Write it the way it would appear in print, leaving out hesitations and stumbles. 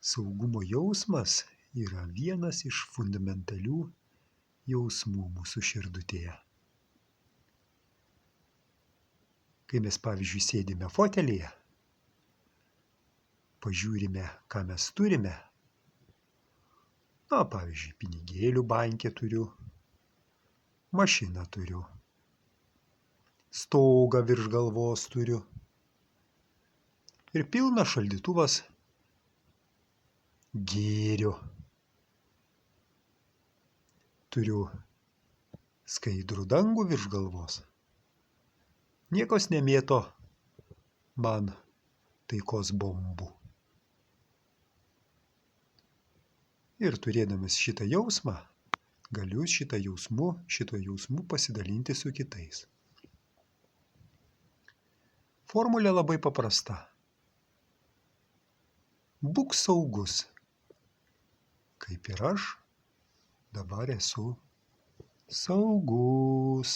Saugumo jausmas yra vienas iš fundamentalių jausmų mūsų širdutėje. Kai mes, pavyzdžiui, sėdime fotelyje, pažiūrime, ką mes turime, pavyzdžiui, pinigėlių banke turiu, mašiną turiu, stogą virš galvos turiu ir pilnas šaldytuvas gėrio. Turiu skaidrų dangų virš galvos. Niekas nemėto man taikos bombų. Ir turėdamas šitą jausmą, galiu šito jausmu pasidalinti su kitais. Formulė labai paprasta. Būk saugus, kaip ir aš dabar esu saugus.